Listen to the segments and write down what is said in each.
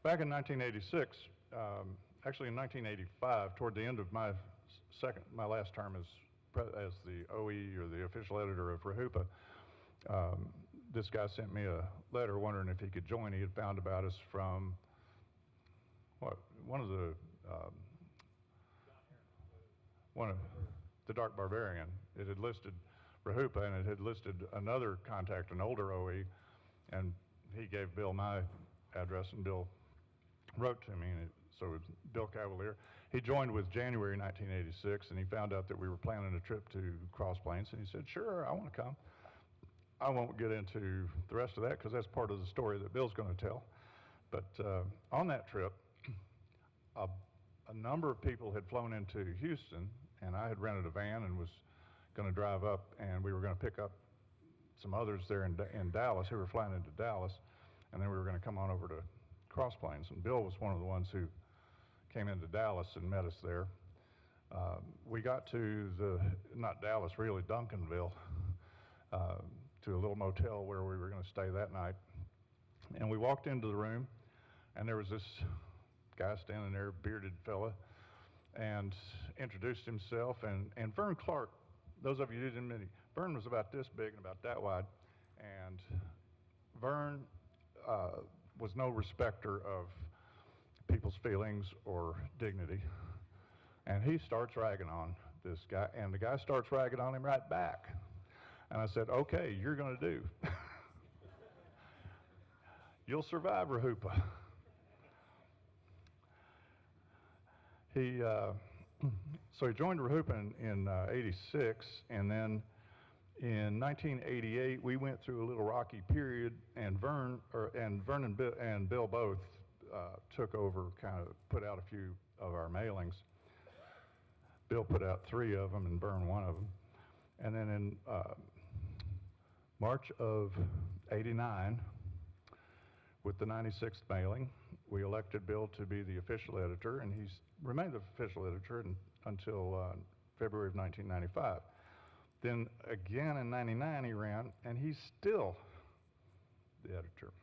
Back in 1986, actually in 1985, toward the end of my last term as the OE, or the official editor of REHUPA, this guy sent me a letter wondering if he could join. He had found about us from one of the Dark Barbarian. It had listed REHUPA, and it had listed another contact, an older OE, and he gave Bill my address, and Bill wrote to me, and so it was Bill Cavalier. He joined with January 1986, and he found out that we were planning a trip to Cross Plains, and he said, "Sure, I want to come." I won't get into the rest of that because that's part of the story that Bill's going to tell. But on that trip, a number of people had flown into Houston, and I had rented a van and was going to drive up, and we were going to pick up some others there in Dallas who were flying into Dallas, and then we were going to come on over to Cross Plains. And Bill was one of the ones who came into Dallas and met us there. We got to not Dallas, really, Duncanville, to a little motel where we were going to stay that night. And we walked into the room, and there was this guy standing there, bearded fella, and introduced himself. And Vern Clark, those of you who didn't know, Vern was about this big and about that wide. And Vern was no respecter of people's feelings or dignity. And he starts ragging on this guy, and the guy starts ragging on him right back. And I said, "Okay, you're going to do. You'll survive REHUPA." So he joined REHUPA in '86, and then in 1988 we went through a little rocky period, and Vern and Bill both took over, kind of put out a few of our mailings. Bill put out 3 of them, and Vern 1 of them. And then in March of '89, with the 96th mailing, we elected Bill to be the official editor, and he's remained the official editor until February of 1995. Then again in '99 he ran, and he's still the editor.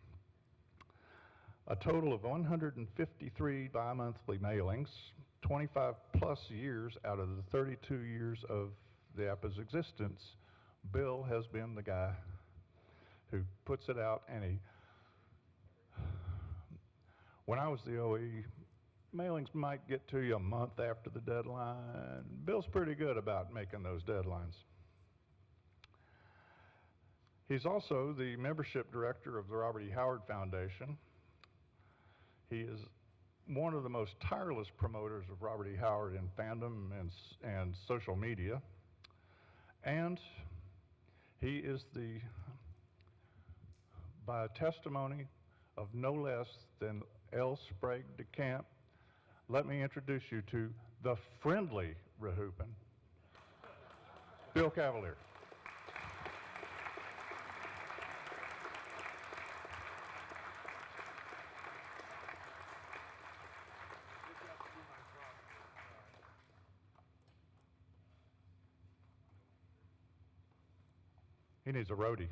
A total of 153 bi-monthly mailings, 25 plus years out of the 32 years of the APA's existence. Bill has been the guy who puts it out, and when I was the OE, mailings might get to you a month after the deadline. Bill's pretty good about making those deadlines. He's also the membership director of the Robert E. Howard Foundation. He is one of the most tireless promoters of Robert E. Howard in fandom and social media. And he is by testimony of no less than L. Sprague de Camp, let me introduce you to the friendly REHUPan, Bill Cavalier. He needs a roadie.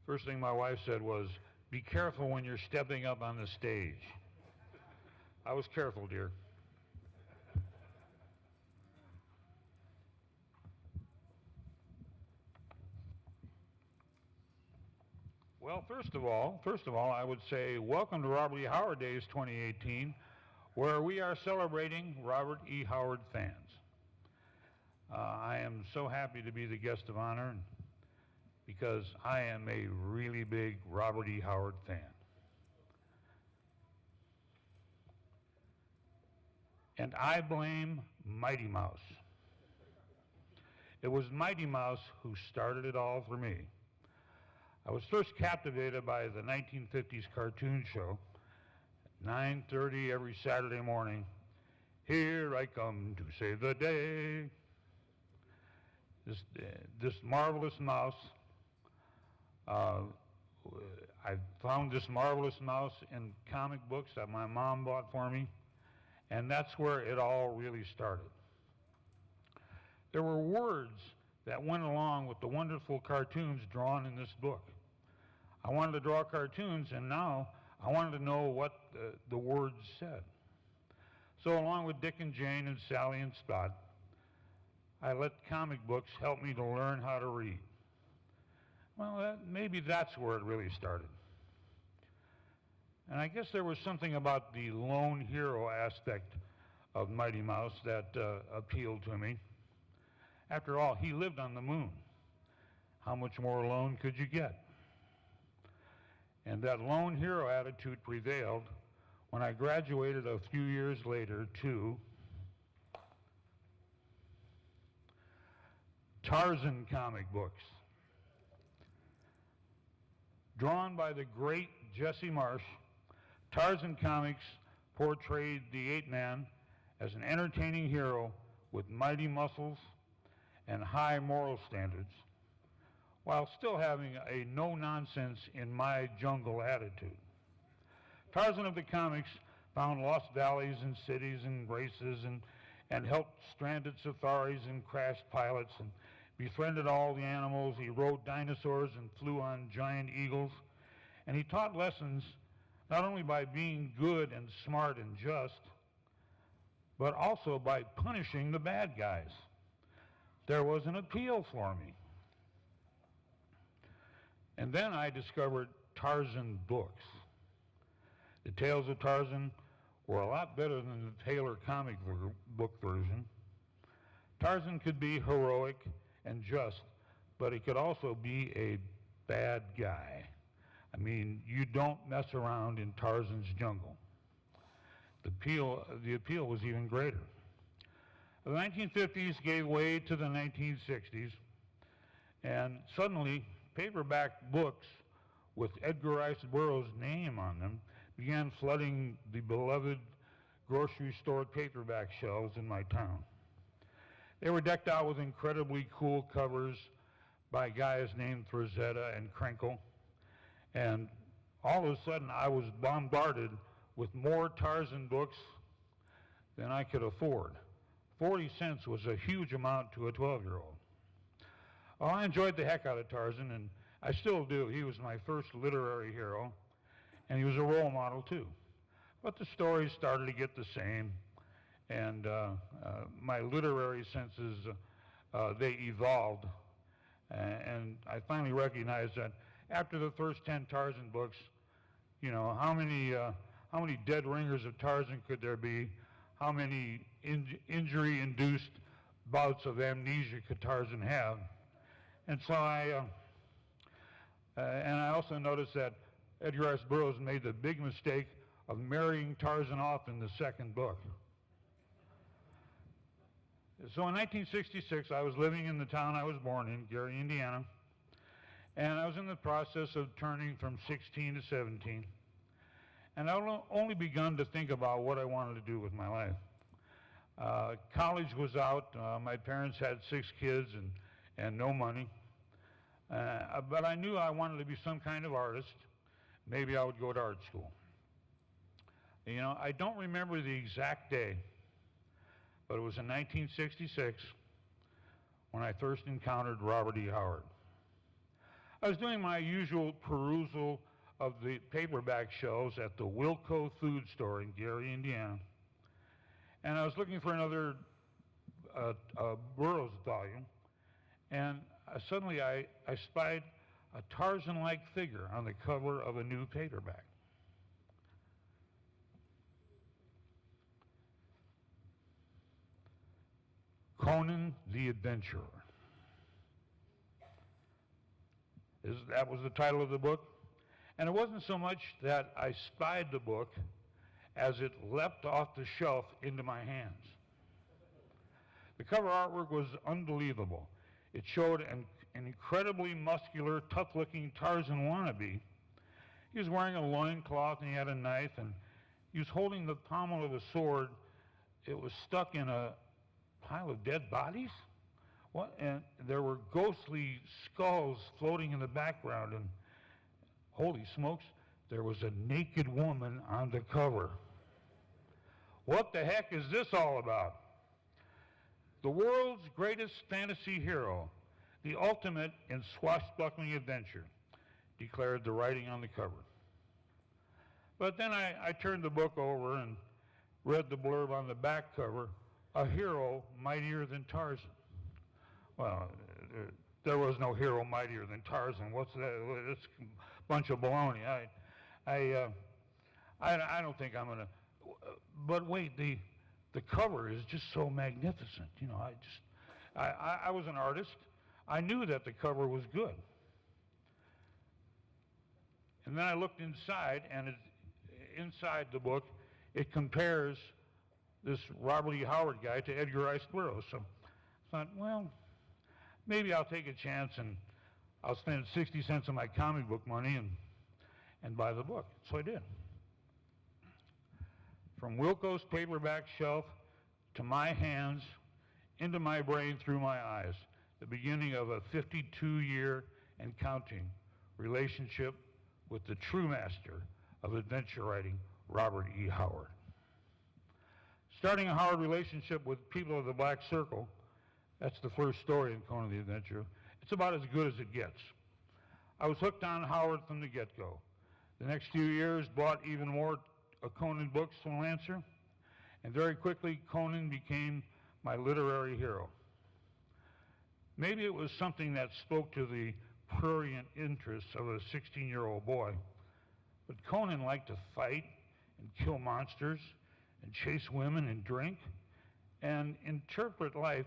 First thing my wife said was, "Be careful when you're stepping up on the stage." I was careful, dear. Well, first of all, I would say welcome to Robert E. Howard Days 2018, where we are celebrating Robert E. Howard fans. I am so happy to be the guest of honor because I am a really big Robert E. Howard fan. And I blame Mighty Mouse. It was Mighty Mouse who started it all for me. I was first captivated by the 1950s cartoon show, 9:30 every Saturday morning. Here I come to save the day. This marvelous mouse, I found this marvelous mouse in comic books that my mom bought for me, and that's where it all really started. There were words that went along with the wonderful cartoons drawn in this book. I wanted to draw cartoons, and now I wanted to know what the words said. So along with Dick and Jane and Sally and Spot, I let comic books help me to learn how to read. Well, maybe that's where it really started. And I guess there was something about the lone hero aspect of Mighty Mouse that appealed to me. After all, he lived on the moon. How much more alone could you get? And that lone hero attitude prevailed when I graduated a few years later to Tarzan comic books. Drawn by the great Jesse Marsh, Tarzan comics portrayed the ape man as an entertaining hero with mighty muscles and high moral standards, while still having a no-nonsense in my jungle attitude. Tarzan of the comics found lost valleys and cities and races and helped stranded safaris and crashed pilots and befriended all the animals. He rode dinosaurs and flew on giant eagles. And he taught lessons not only by being good and smart and just, but also by punishing the bad guys. There was an appeal for me. And then I discovered Tarzan books. The Tales of Tarzan were a lot better than the Taylor comic book version. Tarzan could be heroic and just, but he could also be a bad guy. I mean, you don't mess around in Tarzan's jungle. The appeal was even greater. The 1950s gave way to the 1960s, and suddenly paperback books with Edgar Rice Burroughs' name on them began flooding the beloved grocery store paperback shelves in my town. They were decked out with incredibly cool covers by guys named Frazetta and Krenkel, and all of a sudden I was bombarded with more Tarzan books than I could afford. 40 cents was a huge amount to a 12-year-old. Well, I enjoyed the heck out of Tarzan, and I still do. He was my first literary hero, and he was a role model too. But the stories started to get the same, and my literary senses, they evolved. And I finally recognized that after the first 10 Tarzan books, you know, how many dead ringers of Tarzan could there be? How many injury-induced bouts of amnesia could Tarzan have? And so I also noticed that Edgar Rice Burroughs made the big mistake of marrying Tarzan off in the second book. So in 1966, I was living in the town I was born in, Gary, Indiana, and I was in the process of turning from 16 to 17. And I only begun to think about what I wanted to do with my life. College was out. My parents had 6 kids and no money. But I knew I wanted to be some kind of artist. Maybe I would go to art school. You know, I don't remember the exact day, but it was in 1966 when I first encountered Robert E. Howard. I was doing my usual perusal of the paperback shelves at the Wilco Food Store in Gary, Indiana. And I was looking for another Burroughs volume, and suddenly I spied a Tarzan-like figure on the cover of a new paperback. Conan the Adventurer. That was the title of the book. And it wasn't so much that I spied the book as it leapt off the shelf into my hands. The cover artwork was unbelievable. It showed an incredibly muscular, tough-looking Tarzan wannabe. He was wearing a loincloth and he had a knife, and he was holding the pommel of a sword. It was stuck in a pile of dead bodies. What? And there were ghostly skulls floating in the background, and holy smokes, there was a naked woman on the cover. What the heck is this all about? The world's greatest fantasy hero the ultimate in swashbuckling adventure, declared the writing on the cover. But then I turned the book over and read the blurb on the back cover, a hero mightier than Tarzan. Well, there was no hero mightier than Tarzan. What's that? It's a bunch of baloney. I don't think I'm gonna. But wait, the cover is just so magnificent. You know, I was an artist. I knew that the cover was good. And then I looked inside, and inside the book, it compares this Robert E. Howard guy to Edgar Rice Burroughs. So I thought, well, maybe I'll take a chance and I'll spend 60 cents of my comic book money and buy the book. So I did. From Wilco's paperback shelf to my hands, into my brain, through my eyes, the beginning of a 52-year and counting relationship with the true master of adventure writing, Robert E. Howard. Starting a Howard relationship with people of the Black Circle, that's the first story in Conan the Adventurer. It's about as good as it gets. I was hooked on Howard from the get-go. The next few years bought even more Conan books from Lancer, and very quickly Conan became my literary hero. Maybe it was something that spoke to the prurient interests of a 16-year-old boy, but Conan liked to fight and kill monsters and chase women and drink and interpret life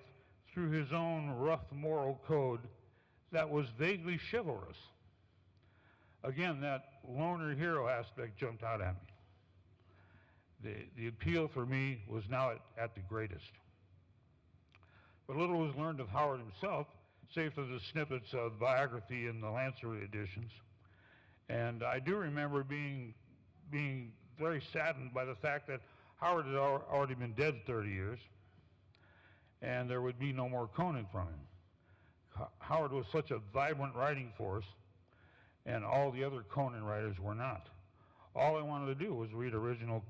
through his own rough moral code that was vaguely chivalrous. Again, that loner hero aspect jumped out at me. The appeal for me was now at the greatest. But little was learned of Howard himself, save for the snippets of biography in the Lancer editions. And I do remember being very saddened by the fact that Howard had already been dead 30 years, and there would be no more Conan from him. Howard was such a vibrant writing force, and all the other Conan writers were not. All I wanted to do was read original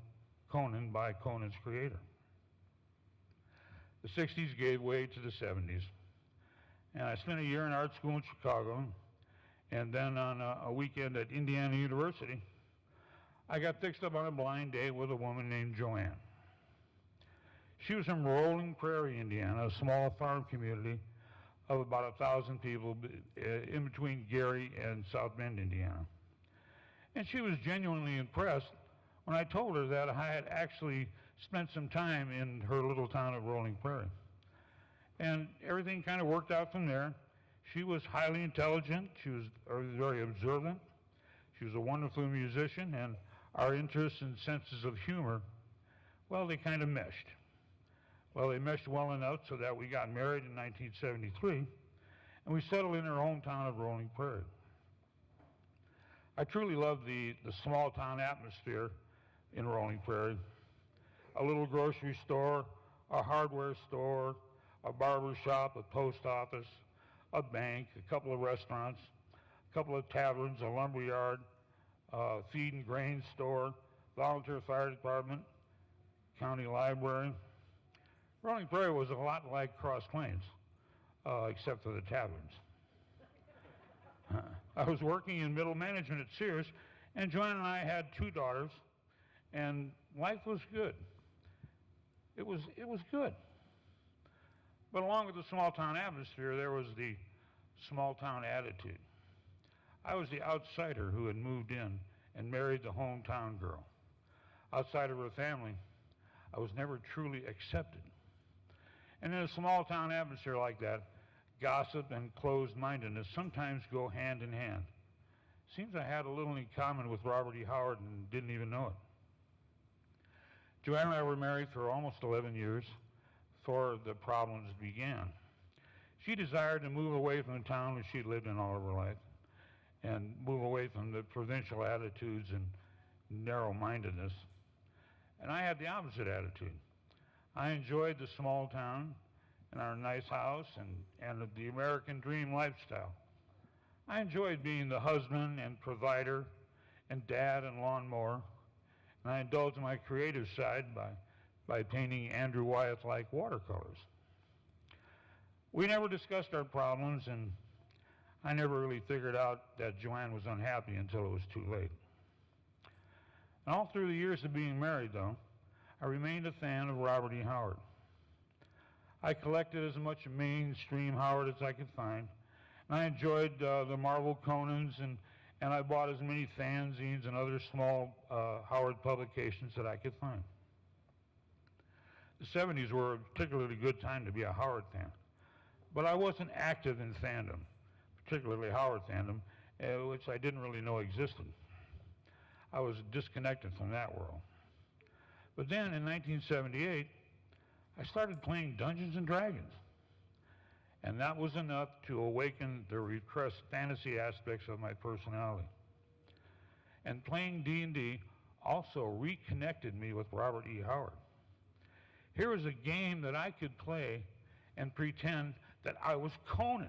Conan by Conan's creator. The 60s gave way to the 70s, and I spent a year in art school in Chicago, and then on a weekend at Indiana University, I got fixed up on a blind date with a woman named Joanne. She was from Rolling Prairie, Indiana, a small farm community of about 1,000 people in between Gary and South Bend, Indiana. And she was genuinely impressed when I told her that I had actually spent some time in her little town of Rolling Prairie. And everything kind of worked out from there. She was highly intelligent. She was very observant. She was a wonderful musician, and our interests and senses of humor, well, they kind of meshed. Well, they meshed well enough so that we got married in 1973, and we settled in her hometown of Rolling Prairie. I truly love the small town atmosphere in Rolling Prairie. A little grocery store, a hardware store, a barber shop, a post office, a bank, a couple of restaurants, a couple of taverns, a lumber yard, a feed and grain store, volunteer fire department, county library. Rolling Prairie was a lot like Cross Plains, except for the taverns. I was working in middle management at Sears, and Joanne and I had 2 daughters, and life was good. It was good. But along with the small town atmosphere, there was the small town attitude. I was the outsider who had moved in and married the hometown girl. Outside of her family, I was never truly accepted. And in a small town atmosphere like that, gossip and closed-mindedness sometimes go hand in hand. Seems I had a little in common with Robert E. Howard and didn't even know it. Joanne and I were married for almost 11 years before the problems began. She desired to move away from the town that she'd lived in all of her life and move away from the provincial attitudes and narrow-mindedness. And I had the opposite attitude. I enjoyed the small town and our nice house and the American dream lifestyle. I enjoyed being the husband and provider and dad and lawnmower, and I indulged in my creative side by painting Andrew Wyeth-like watercolors. We never discussed our problems, and I never really figured out that Joanne was unhappy until it was too late. And all through the years of being married, though, I remained a fan of Robert E. Howard. I collected as much mainstream Howard as I could find, and I enjoyed the Marvel Conans, and I bought as many fanzines and other small Howard publications that I could find. The 70s were a particularly good time to be a Howard fan, but I wasn't active in fandom, particularly Howard fandom, which I didn't really know existed. I was disconnected from that world. But then in 1978, I started playing Dungeons and Dragons, and that was enough to awaken the repressed fantasy aspects of my personality. And playing D&D also reconnected me with Robert E. Howard. Here was a game that I could play and pretend that I was Conan.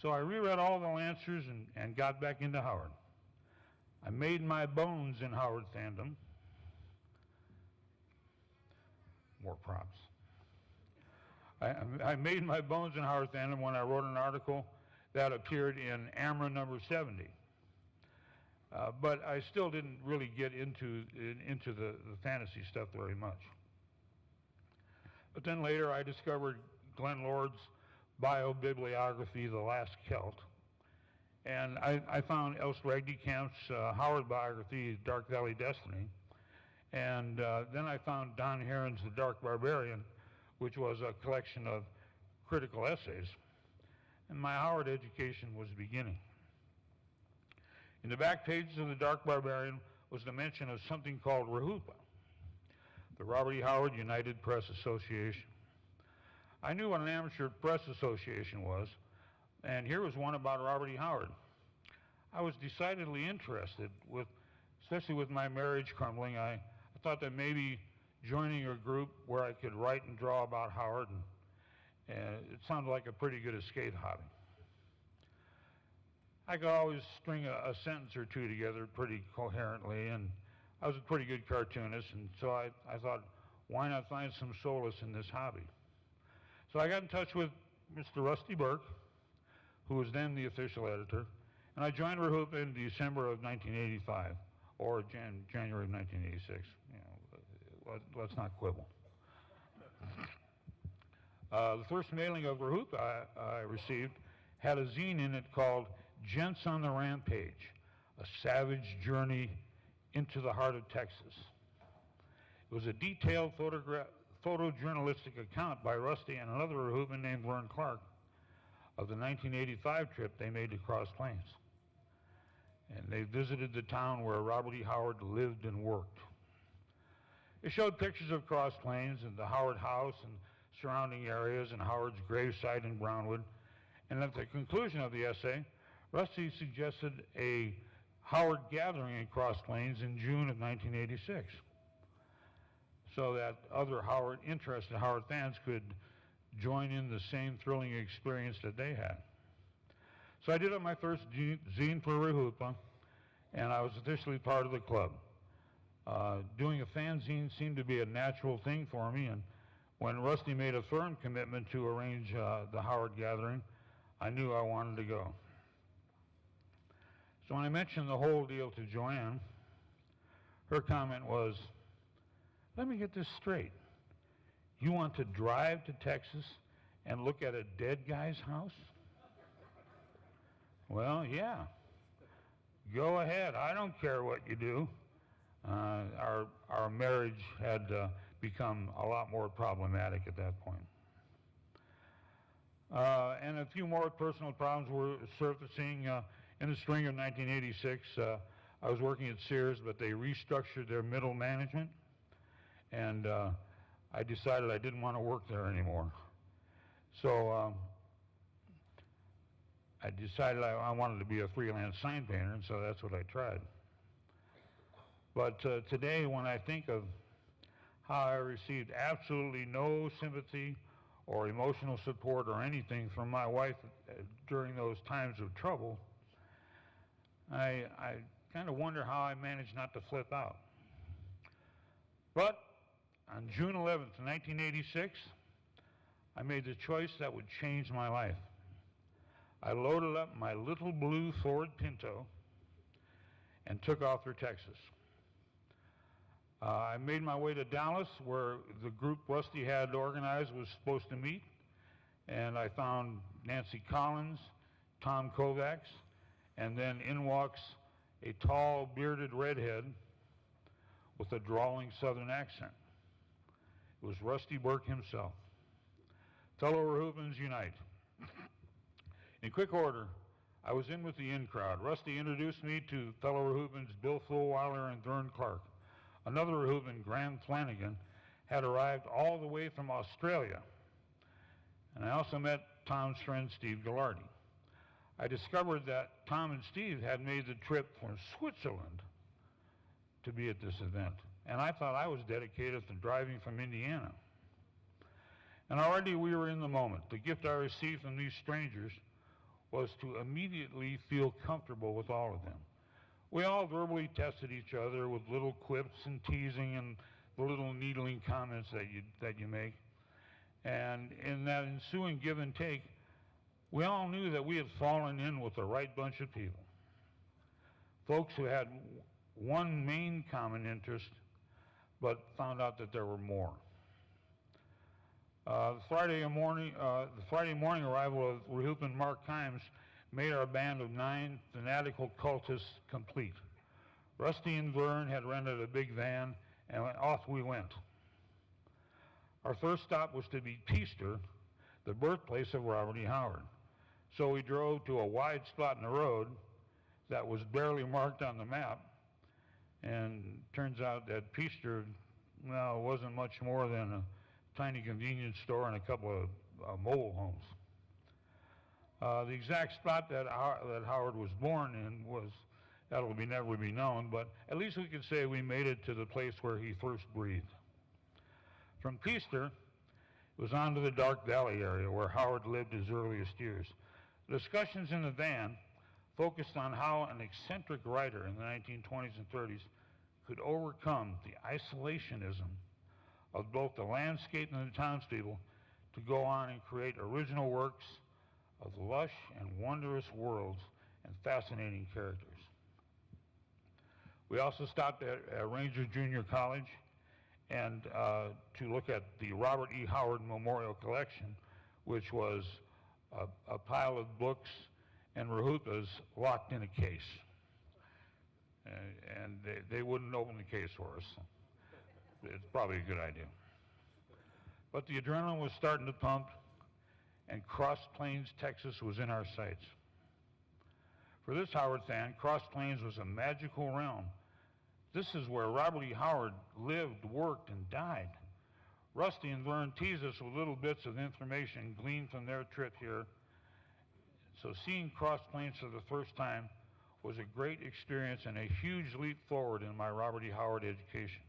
So I reread all the Lancers and got back into Howard. I made my bones in Howard fandom. More props. I made my bones in Howard fandom when I wrote an article that appeared in AMRA number 70. But I still didn't really get into the fantasy stuff very much. But then later I discovered Glenn Lord's biobibliography, The Last Celt, and I found Else Ragnikamp's Howard biography, Dark Valley Destiny, and then I found Don Herron's The Dark Barbarian, which was a collection of critical essays, and my Howard education was beginning. In the back pages of The Dark Barbarian was the mention of something called REHUPA, the Robert E. Howard United Press Association. I knew what an amateur press association was, and here was one about Robert E. Howard. I was decidedly interested, especially with my marriage crumbling. I thought that maybe joining a group where I could write and draw about Howard, and it sounded like a pretty good escape hobby. I could always string a sentence or two together pretty coherently, and I was a pretty good cartoonist, and so I thought, why not find some solace in this hobby? So I got in touch with Mr. Rusty Burke, who was then the official editor, and I joined REHUPA in December of 1985, or January of 1986. You know, let's not quibble. The first mailing of REHUPA I received had a zine in it called Gents on the Rampage, a savage journey into the heart of Texas. It was a detailed photojournalistic account by Rusty and another REHUPA named Vern Clark of the 1985 trip they made to Cross Plains. And they visited the town where Robert E. Howard lived and worked. It showed pictures of Cross Plains and the Howard House and surrounding areas and Howard's gravesite in Brownwood. And at the conclusion of the essay, Rusty suggested a Howard gathering in Cross Plains in June of 1986, so that other interested Howard fans could join in the same thrilling experience that they had. So I did up my first zine for REHUPA, and I was officially part of the club. Doing a fanzine seemed to be a natural thing for me, and when Rusty made a firm commitment to arrange the Howard gathering, I knew I wanted to go. So when I mentioned the whole deal to Joanne, her comment was, let me get this straight. You want to drive to Texas and look at a dead guy's house? Well, yeah. Go ahead. I don't care what you do. Our marriage had become a lot more problematic at that point. And a few more personal problems were surfacing in the spring of 1986. I was working at Sears, but they restructured their middle management, and I decided I didn't want to work there anymore. So I decided I wanted to be a freelance sign painter, and so that's what I tried. But today, when I think of how I received absolutely no sympathy or emotional support or anything from my wife during those times of trouble, I kind of wonder how I managed not to flip out. But on June 11th, 1986, I made the choice that would change my life. I loaded up my little blue Ford Pinto and took off for Texas. I made my way to Dallas, where the group Rusty had organized was supposed to meet, and I found Nancy Collins, Tom Kovacs, and then in walks a tall, bearded redhead with a drawling southern accent. It was Rusty Burke himself. Fellow REHUPANs unite. In quick order, I was in with the in crowd. Rusty introduced me to fellow REHUPANs Bill Fulweiler and Vern Clark. Another REHUPAN, Graham Flanagan, had arrived all the way from Australia. And I also met Tom's friend Steve Gallardi. I discovered that Tom and Steve had made the trip from Switzerland to be at this event. And I thought I was dedicated to driving from Indiana. And already we were in the moment. The gift I received from these strangers was to immediately feel comfortable with all of them. We all verbally tested each other with little quips and teasing and the little needling comments that you make. And in that ensuing give and take, we all knew that we had fallen in with the right bunch of people. Folks who had one main common interest, but found out that there were more. The Friday morning arrival of REHUPAN Mark Kimes made our band of 9 fanatical cultists complete. Rusty and Vern had rented a big van, and off we went. Our first stop was to be Peaster, the birthplace of Robert E. Howard. So we drove to a wide spot in the road that was barely marked on the map, and turns out that Peaster, well, wasn't much more than a tiny convenience store and a couple of mobile homes. The exact spot that Howard was born in that'll never be known, but at least we could say we made it to the place where he first breathed. From Peaster, it was on to the Dark Valley area where Howard lived his earliest years. The discussions in the van focused on how an eccentric writer in the 1920s and 30s could overcome the isolationism of both the landscape and the townspeople to go on and create original works of lush and wondrous worlds and fascinating characters. We also stopped at Ranger Junior College and to look at the Robert E. Howard Memorial Collection, which was a pile of books and REHUPAs locked in a case. And they wouldn't open the case for us. It's probably a good idea. But the adrenaline was starting to pump, and Cross Plains, Texas was in our sights. For this Howard fan, Cross Plains was a magical realm. This is where Robert E. Howard lived, worked, and died. Rusty and Vern teased us with little bits of information gleaned from their trip here. So seeing Cross Plains for the first time was a great experience and a huge leap forward in my Robert E. Howard education.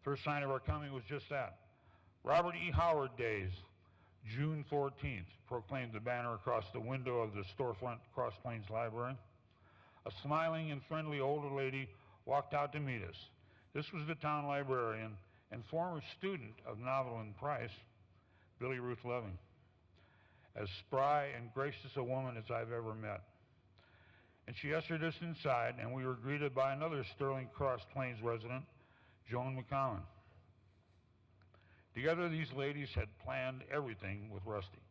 First sign of our coming was just that. Robert E. Howard Days, June 14th, proclaimed the banner across the window of the storefront Cross Plains Library. A smiling and friendly older lady walked out to meet us. This was the town librarian and former student of Novel and Price, Billy Ruth Loving. As spry and gracious a woman as I've ever met. And she ushered us inside, and we were greeted by another Sterling Cross Plains resident, Joan McCowan. Together, these ladies had planned everything with Rusty,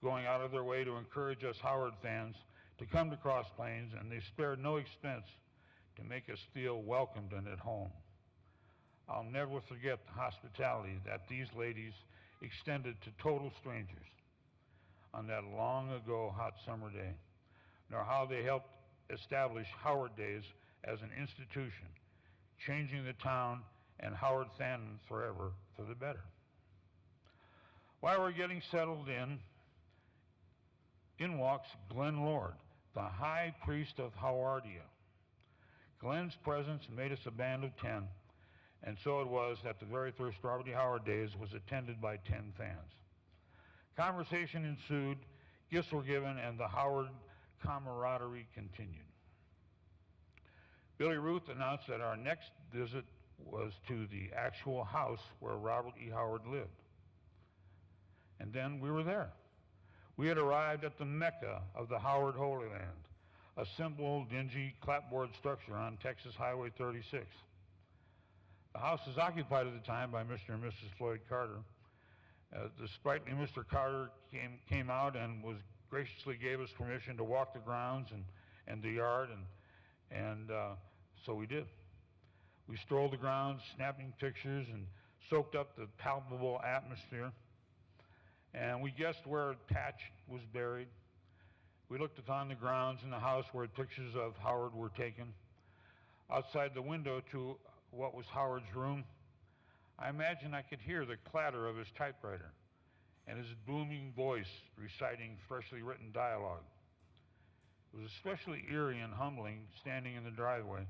going out of their way to encourage us Howard fans to come to Cross Plains, and they spared no expense to make us feel welcomed and at home. I'll never forget the hospitality that these ladies extended to total strangers on that long ago hot summer day, nor how they helped establish Howard Days as an institution, changing the town and Howard fandom forever for the better. While we're getting settled in walks Glenn Lord, the high priest of Howardia. Glenn's presence made us a band of 10, and so it was that the very first Robert E. Howard Days was attended by 10 fans. Conversation ensued, gifts were given, and the Howard camaraderie continued. Billy Ruth announced that our next visit was to the actual house where Robert E. Howard lived. And then we were there. We had arrived at the Mecca of the Howard Holy Land, a simple, dingy clapboard structure on Texas Highway 36. The house was occupied at the time by Mr. and Mrs. Floyd Carter. The sprightly Mr. Carter came out and graciously gave us permission to walk the grounds and the yard, and so we did. We strolled the grounds, snapping pictures, and soaked up the palpable atmosphere. And we guessed where Patch was buried. We looked upon the grounds in the house where pictures of Howard were taken. Outside the window to what was Howard's room, I imagine I could hear the clatter of his typewriter and his booming voice reciting freshly written dialogue. It was especially eerie and humbling standing in the driveway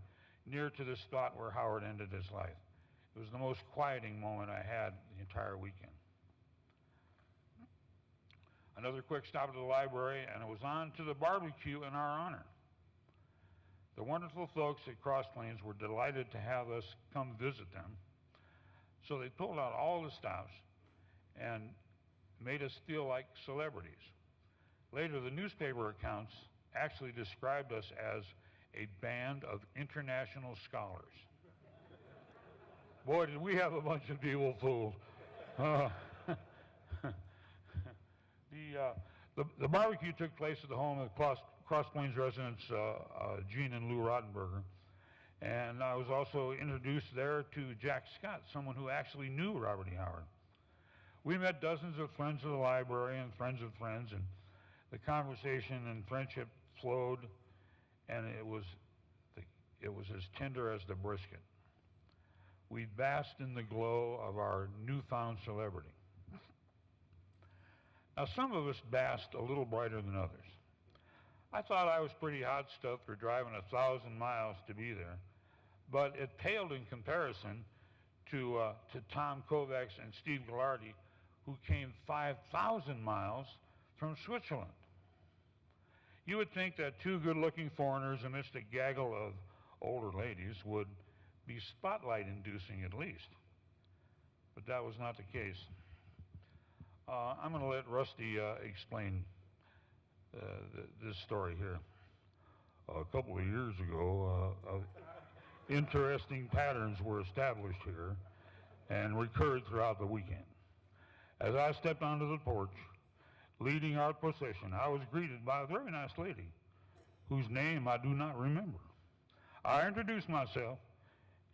near to the spot where Howard ended his life. It was the most quieting moment I had the entire weekend. Another quick stop at the library, and it was on to the barbecue in our honor. The wonderful folks at Cross Plains were delighted to have us come visit them, so they pulled out all the stops and made us feel like celebrities. Later, the newspaper accounts actually described us as a band of international scholars. Boy, did we have a bunch of people fooled. The barbecue took place at the home of Cross Plains residents Gene and Lou Rottenberger. And I was also introduced there to Jack Scott, someone who actually knew Robert E. Howard. We met dozens of friends of the library and friends of friends, and the conversation and friendship flowed, and it was as tender as the brisket. We basked in the glow of our newfound celebrity. Now, some of us basked a little brighter than others. I thought I was pretty hot stuff for driving 1,000 miles to be there, but it paled in comparison to Tom Kovacs and Steve Gallardi, who came 5,000 miles from Switzerland. You would think that two good-looking foreigners amidst a gaggle of older ladies would be spotlight-inducing at least, but that was not the case. I'm going to let Rusty explain this story here. A couple of years ago, interesting patterns were established here and recurred throughout the weekend. As I stepped onto the porch, leading our procession, I was greeted by a very nice lady, whose name I do not remember. I introduced myself.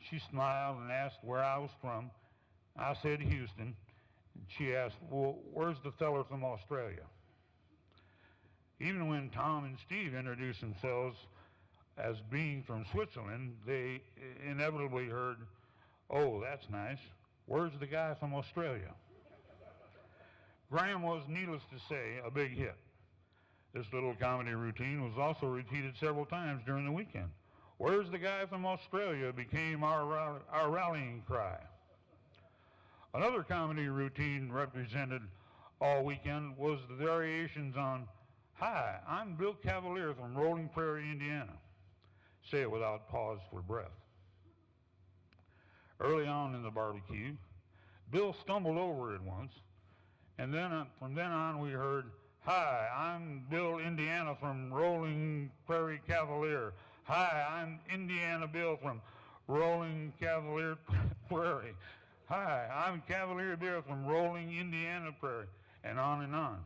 She smiled and asked where I was from. I said Houston. She asked, well, where's the feller from Australia? Even when Tom and Steve introduced themselves as being from Switzerland, they inevitably heard, oh, that's nice. Where's the guy from Australia? Graham was, needless to say, a big hit. This little comedy routine was also repeated several times during the weekend. Where's the guy from Australia became our rallying cry. Another comedy routine represented all weekend was the variations on, hi, I'm Bill Cavalier from Rolling Prairie, Indiana. Say it without pause for breath. Early on in the barbecue, Bill stumbled over it once, and then from then on we heard, hi, I'm Bill Indiana from Rolling Prairie Cavalier. Hi, I'm Indiana Bill from Rolling Cavalier Prairie. Hi, I'm Cavalier Bill from Rolling Indiana Prairie, and on and on.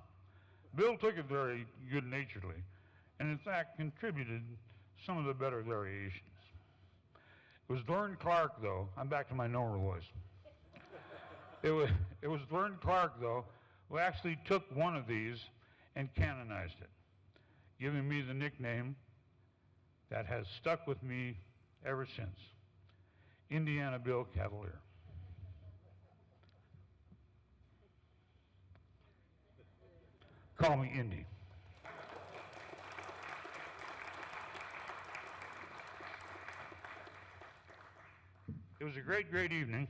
Bill took it very good-naturedly, and in fact contributed some of the better variations. It was Vern Clark, though. I'm back to my normal voice. It was Vern Clark, though, who actually took one of these and canonized it, giving me the nickname that has stuck with me ever since, Indiana Bill Cavalier. Call me Indy. It was a great, great evening.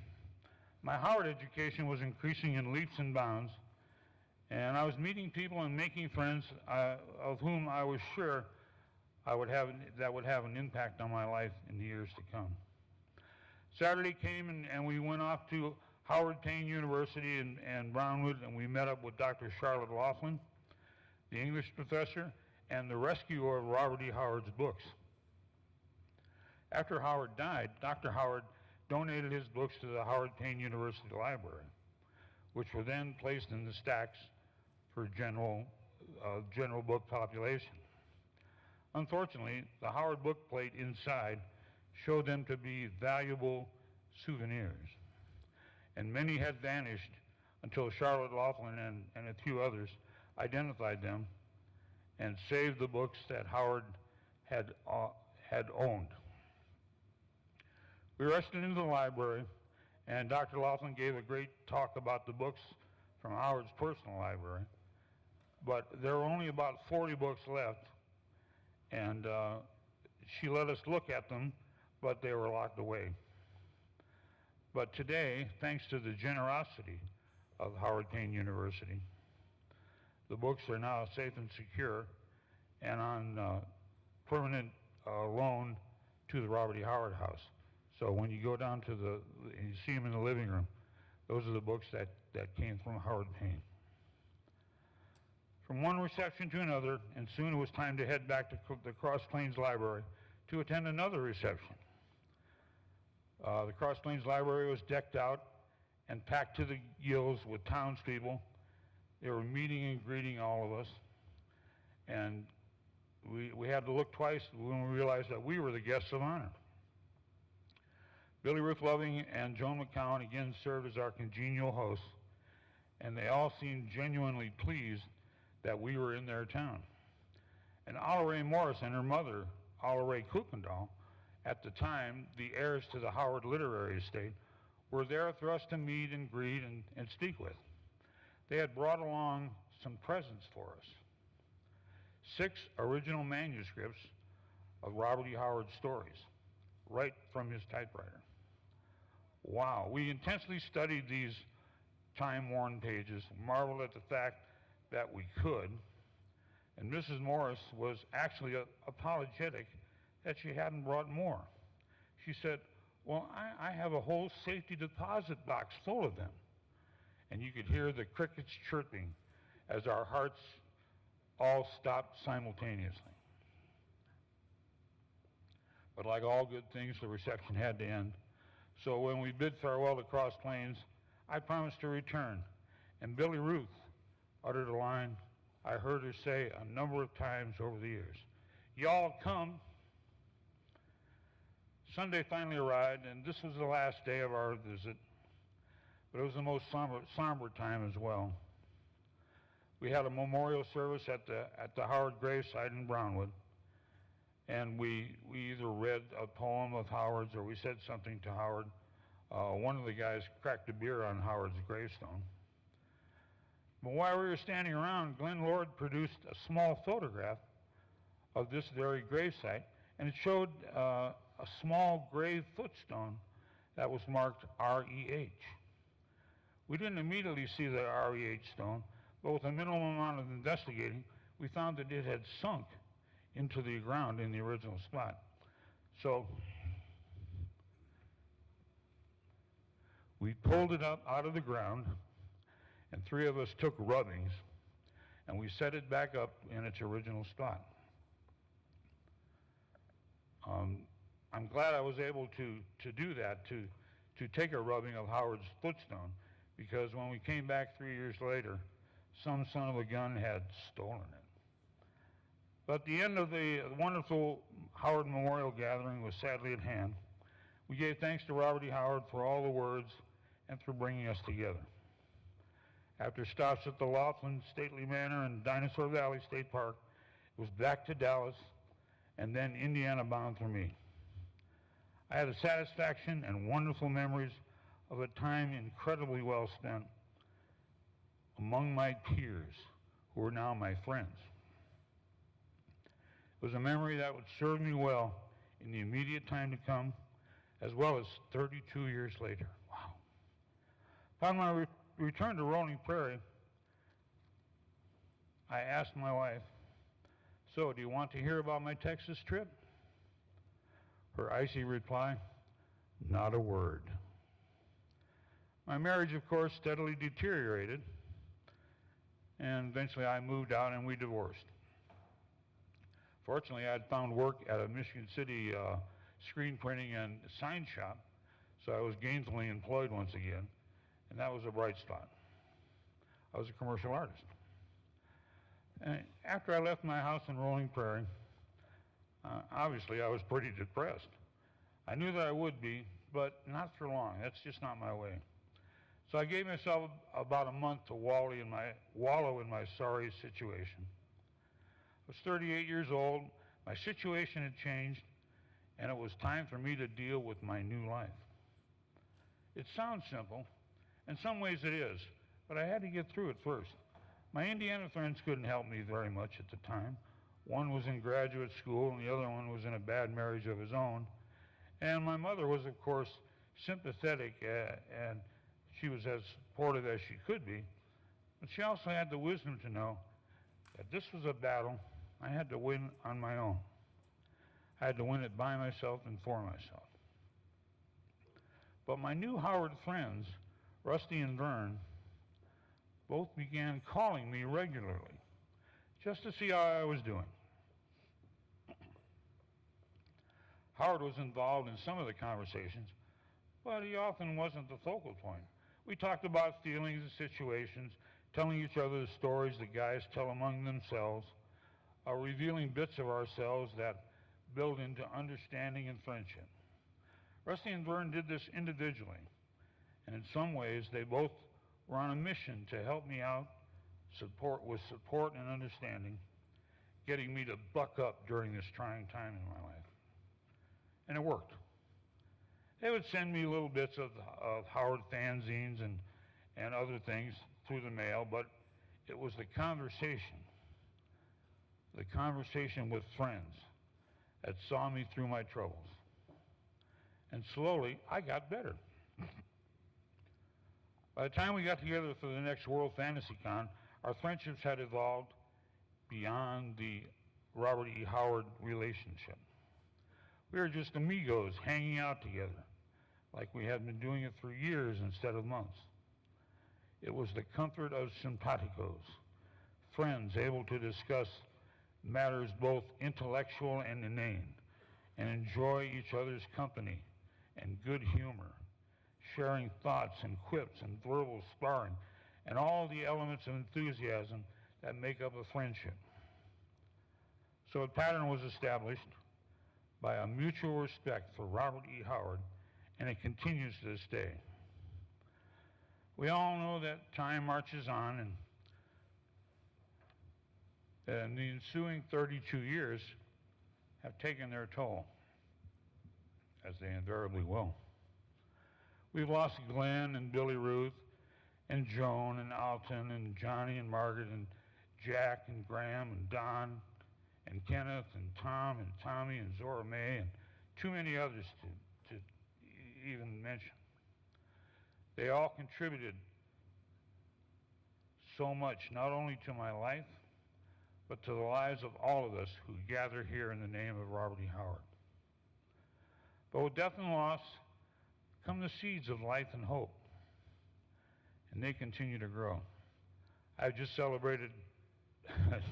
My Howard education was increasing in leaps and bounds, and I was meeting people and making friends of whom I was sure that would have an impact on my life in the years to come. Saturday came and we went off to Howard Payne University in Brownwood, and we met up with Dr. Charlotte Laughlin, the English professor, and the rescuer of Robert E. Howard's books. After Howard died, Dr. Howard donated his books to the Howard Payne University Library, which were then placed in the stacks for general book population. Unfortunately, the Howard book plate inside showed them to be valuable souvenirs, and many had vanished until Charlotte Laughlin and a few others identified them and saved the books that Howard had owned. We rushed into the library, and Dr. Laughlin gave a great talk about the books from Howard's personal library, but there were only about 40 books left, and she let us look at them, but they were locked away. But today, thanks to the generosity of Howard Payne University, the books are now safe and secure and on permanent loan to the Robert E. Howard House. So when you go down to and you see them in the living room, those are the books that came from Howard Payne. From one reception to another, and soon it was time to head back to the Cross Plains Library to attend another reception. The Cross Plains Library was decked out and packed to the gills with townspeople. They were meeting and greeting all of us, and we had to look twice when we realized that we were the guests of honor. Billy Ruth Loving and Joan McCowan again served as our congenial hosts, and they all seemed genuinely pleased that we were in their town. And Olive Ray Morris and her mother, Olive Ray Kuykendall, at the time the heirs to the Howard Literary Estate, were there for us to meet and greet and speak with. They had brought along some presents for us. 6 original manuscripts of Robert E. Howard's stories, right from his typewriter. Wow, we intensely studied these time-worn pages, marveled at the fact that we could, and Mrs. Morris was actually apologetic that she hadn't brought more. She said, well, I have a whole safety deposit box full of them. And you could hear the crickets chirping as our hearts all stopped simultaneously. But like all good things, the reception had to end. So when we bid farewell to Cross Plains, I promised to return. And Billy Ruth uttered a line I heard her say a number of times over the years. Y'all come. Sunday finally arrived, and this was the last day of our visit, but it was the most somber time as well. We had a memorial service at the Howard gravesite in Brownwood, and we either read a poem of Howard's or we said something to Howard. One of the guys cracked a beer on Howard's gravestone. But while we were standing around, Glenn Lord produced a small photograph of this very gravesite, and it showed a small grave footstone that was marked REH. We didn't immediately see the REH stone, but with a minimal amount of investigating, we found that it had sunk into the ground in the original spot. So we pulled it up out of the ground, and 3 of us took rubbings, and we set it back up in its original spot. I'm glad I was able to do that, to take a rubbing of Howard's footstone, because when we came back 3 years later, some son of a gun had stolen it. But the end of the wonderful Howard Memorial Gathering was sadly at hand. We gave thanks to Robert E. Howard for all the words and for bringing us together. After stops at the Laughlin Stately Manor and Dinosaur Valley State Park, it was back to Dallas and then Indiana bound for me. I had the satisfaction and wonderful memories of a time incredibly well spent among my peers who are now my friends. It was a memory that would serve me well in the immediate time to come, as well as 32 years later. Wow. Upon my return to Rolling Prairie, I asked my wife, so do you want to hear about my Texas trip? Her icy reply, not a word. My marriage, of course, steadily deteriorated, and eventually I moved out and we divorced. Fortunately, I had found work at a Michigan City screen printing and sign shop, so I was gainfully employed once again, and that was a bright spot. I was a commercial artist. And after I left my house in Rolling Prairie, obviously I was pretty depressed. I knew that I would be, but not for long. That's just not my way. So I gave myself about a month to wallow in my sorry situation. I was 38 years old, my situation had changed, and it was time for me to deal with my new life. It sounds simple. In some ways it is, but I had to get through it first. My Indiana friends couldn't help me very much at the time. One was in graduate school and the other one was in a bad marriage of his own. And my mother was, of course, sympathetic and she was as supportive as she could be, but she also had the wisdom to know that this was a battle I had to win on my own. I had to win it by myself and for myself. But my new Howard friends, Rusty and Vern, both began calling me regularly just to see how I was doing. Howard was involved in some of the conversations, but he often wasn't the focal point. We talked about feelings and situations, telling each other the stories that guys tell among themselves, revealing bits of ourselves that build into understanding and friendship. Rusty and Vern did this individually, and in some ways they both were on a mission to help me out with support and understanding, getting me to buck up during this trying time in my life. And it worked. They would send me little bits of Howard fanzines and other things through the mail, but it was the conversation with friends that saw me through my troubles. And slowly, I got better. By the time we got together for the next World Fantasy Con, our friendships had evolved beyond the Robert E. Howard relationship. We were just amigos hanging out together, like we had been doing it for years instead of months. It was the comfort of simpaticos, friends able to discuss matters both intellectual and inane, and enjoy each other's company and good humor, sharing thoughts and quips and verbal sparring, and all the elements of enthusiasm that make up a friendship. So a pattern was established by a mutual respect for Robert E. Howard, and it continues to this day. We all know that time marches on, and the ensuing 32 years have taken their toll, as they invariably will. We've lost Glenn and Billy Ruth and Joan and Alton and Johnny and Margaret and Jack and Graham and Don and Kenneth and Tom and Tommy and Zora Mae and too many others to even mention. They all contributed so much, not only to my life, but to the lives of all of us who gather here in the name of Robert E. Howard. But with death and loss come the seeds of life and hope, and they continue to grow. I've just celebrated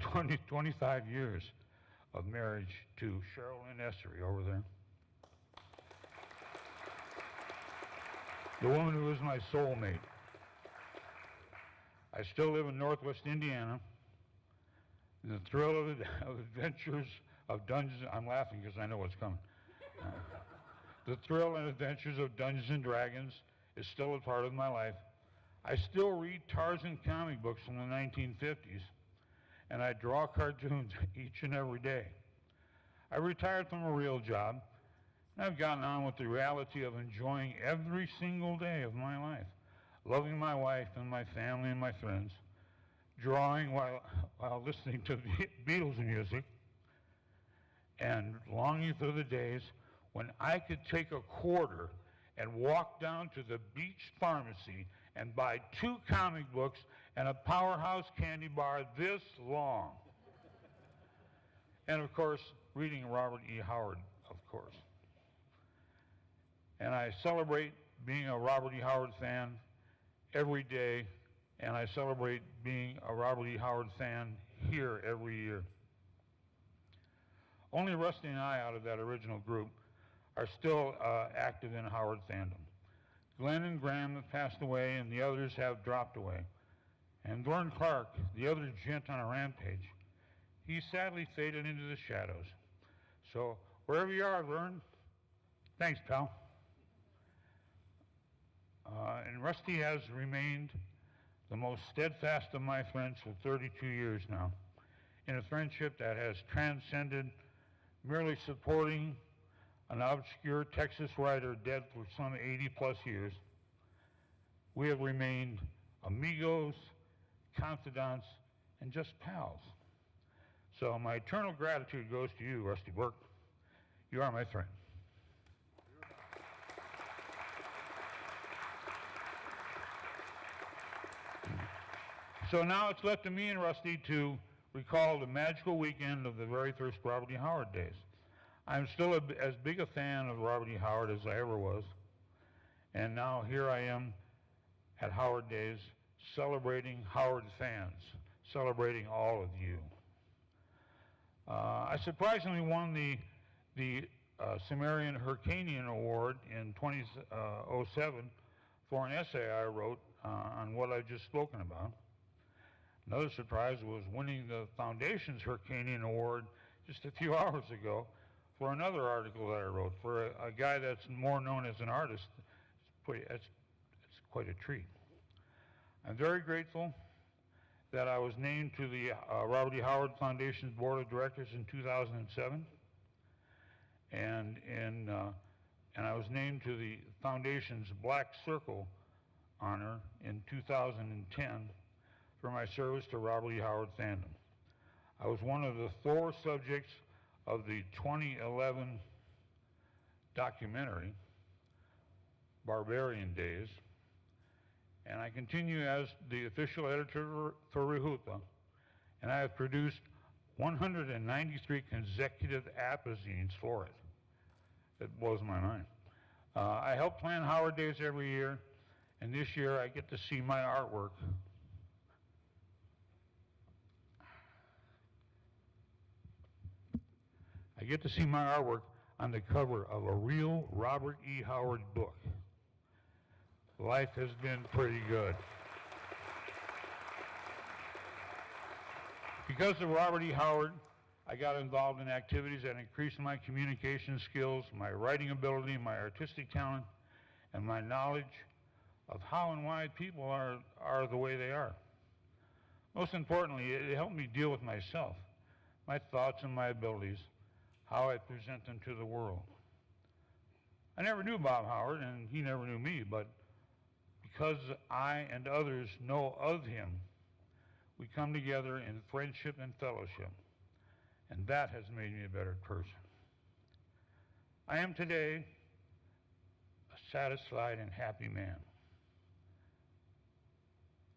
25 years of marriage to Cheryl and Essery over there. The woman who is my soulmate. I still live in Northwest Indiana. The thrill of adventures of Dungeons, I'm laughing because I know what's coming. The thrill and adventures of Dungeons and Dragons is still a part of my life. I still read Tarzan comic books from the 1950s, and I draw cartoons each and every day. I retired from a real job, and I've gotten on with the reality of enjoying every single day of my life, loving my wife and my family and my friends, drawing while listening to Beatles music, and longing for the days when I could take a quarter and walk down to the beach pharmacy and buy 2 comic books and a Powerhouse candy bar this long. And of course, reading Robert E. Howard, of course. And I celebrate being a Robert E. Howard fan every day, and I celebrate being a Robert E. Howard fan here every year. Only Rusty and I, out of that original group, are still active in Howard fandom. Glenn and Graham have passed away, and the others have dropped away. And Vern Clark, the other gent on a rampage, he sadly faded into the shadows. So wherever you are, Vern, thanks, pal. And Rusty has remained the most steadfast of my friends for 32 years now, in a friendship that has transcended merely supporting an obscure Texas writer dead for some 80-plus years. We have remained amigos, confidants, and just pals. So my eternal gratitude goes to you, Rusty Burke. You are my friend. So now it's left to me and Rusty to recall the magical weekend of the very first Robert E. Howard days. I'm still as big a fan of Robert E. Howard as I ever was. And now here I am at Howard Days celebrating Howard fans, celebrating all of you. I surprisingly won the Sumerian Hyrcanian Award in 2007 for an essay I wrote on what I've just spoken about. Another surprise was winning the Foundation's Hyrcanian Award just a few hours ago for another article that I wrote for a guy that's more known as an artist. It's quite a treat. I'm very grateful that I was named to the Robert E. Howard Foundation's Board of Directors in 2007, and I was named to the Foundation's Black Circle honor in 2010 for my service to Robert E. Howard fandom. I was one of the 4 subjects of the 2011 documentary, Barbarian Days, and I continue as the official editor for REHUPA, and I have produced 193 consecutive apozines for it. It blows my mind. I help plan Howard Days every year, and this year I get to see my artwork. I get to see my artwork on the cover of a real Robert E. Howard book. Life has been pretty good. Because of Robert E. Howard, I got involved in activities that increased my communication skills, my writing ability, my artistic talent, and my knowledge of how and why people are the way they are. Most importantly, it helped me deal with myself, my thoughts and my abilities, how I present them to the world. I never knew Bob Howard, and he never knew me, but because I and others know of him, we come together in friendship and fellowship, and that has made me a better person. I am today a satisfied and happy man.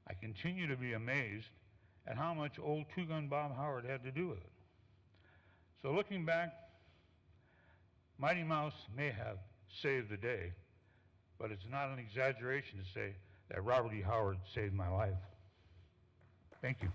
I continue to be amazed at how much old two-gun Bob Howard had to do with it. So looking back, Mighty Mouse may have saved the day, but it's not an exaggeration to say that Robert E. Howard saved my life. Thank you.